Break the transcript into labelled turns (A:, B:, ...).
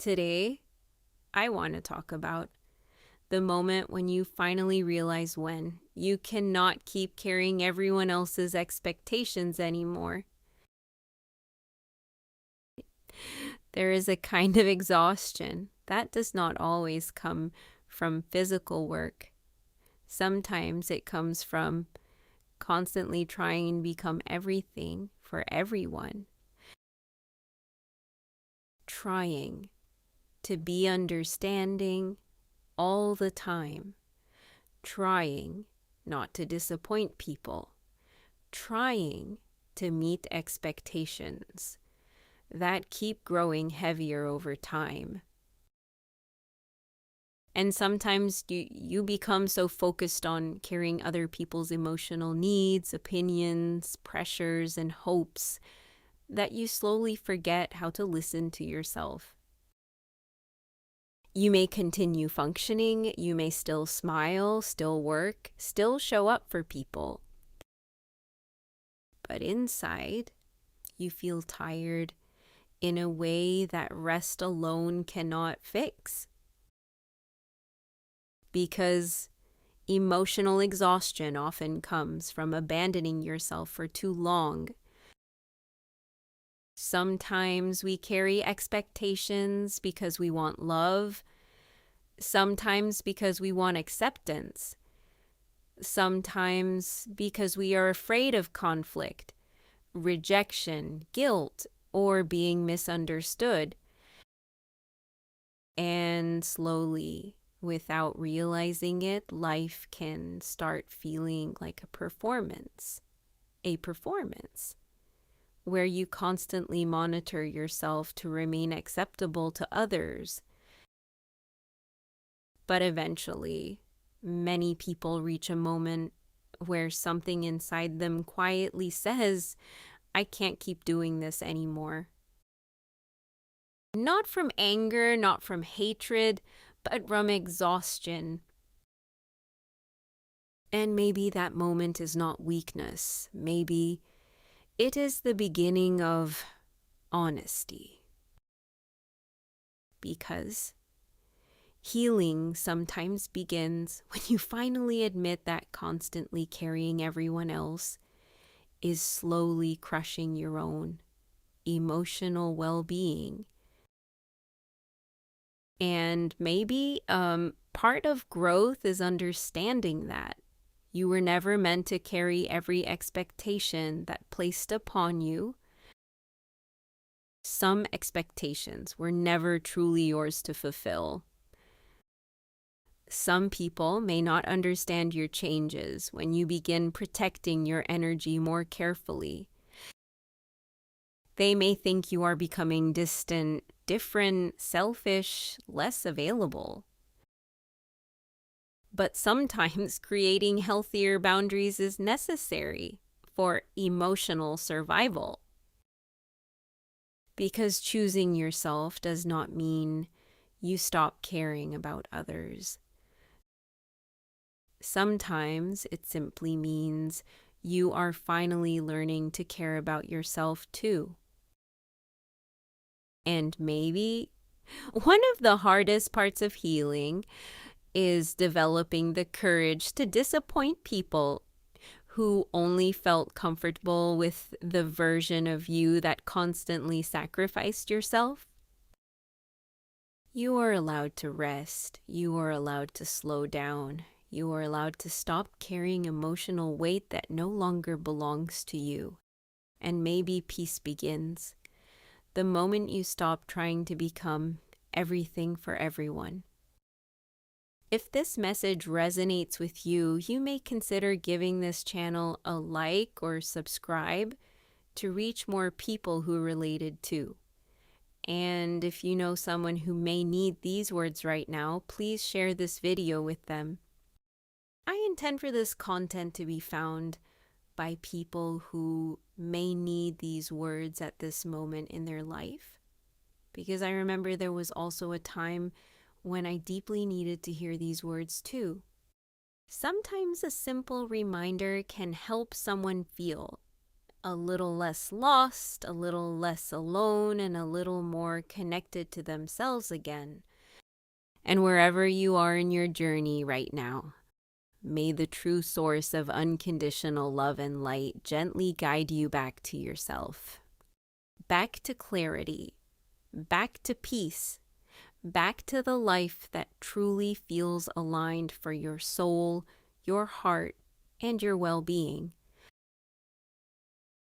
A: Today, I want to talk about the moment when you finally realize when you cannot keep carrying everyone else's expectations anymore. There is a kind of exhaustion that does not always come from physical work. Sometimes it comes from constantly trying to become everything for everyone. Trying to be understanding all the time. Trying not to disappoint people. Trying to meet expectations that keep growing heavier over time. And sometimes you become so focused on carrying other people's emotional needs, opinions, pressures, and hopes that you slowly forget how to listen to yourself. You may continue functioning, you may still smile, still work, still show up for people. But inside, you feel tired in a way that rest alone cannot fix. Because emotional exhaustion often comes from abandoning yourself for too long. Sometimes we carry expectations because we want love. Sometimes because we want acceptance. Sometimes because we are afraid of conflict, rejection, guilt, or being misunderstood. And slowly, without realizing it, life can start feeling like a performance where you constantly monitor yourself to remain acceptable to others. But eventually, many people reach a moment where something inside them quietly says, I can't keep doing this anymore. Not from anger, not from hatred, but from exhaustion. And maybe that moment is not weakness. Maybe it is the beginning of honesty. Because healing sometimes begins when you finally admit that constantly carrying everyone else is slowly crushing your own emotional well-being. And maybe part of growth is understanding that you were never meant to carry every expectation that placed upon you. Some expectations were never truly yours to fulfill. Some people may not understand your changes when you begin protecting your energy more carefully. They may think you are becoming distant, different, selfish, less available. But sometimes creating healthier boundaries is necessary for emotional survival. Because choosing yourself does not mean you stop caring about others. Sometimes it simply means you are finally learning to care about yourself too. And maybe one of the hardest parts of healing is developing the courage to disappoint people who only felt comfortable with the version of you that constantly sacrificed yourself. You are allowed to rest. You are allowed to slow down. You are allowed to stop carrying emotional weight that no longer belongs to you. And maybe peace begins the moment you stop trying to become everything for everyone. If this message resonates with you, you may consider giving this channel a like or subscribe to reach more people who related too. And if you know someone who may need these words right now, please share this video with them. I intend for this content to be found by people who may need these words at this moment in their life. Because I remember there was also a time when I deeply needed to hear these words too. Sometimes a simple reminder can help someone feel a little less lost, a little less alone, and a little more connected to themselves again. And wherever you are in your journey right now, may the true source of unconditional love and light gently guide you back to yourself, back to clarity, back to peace, back to the life that truly feels aligned for your soul, your heart, and your well-being.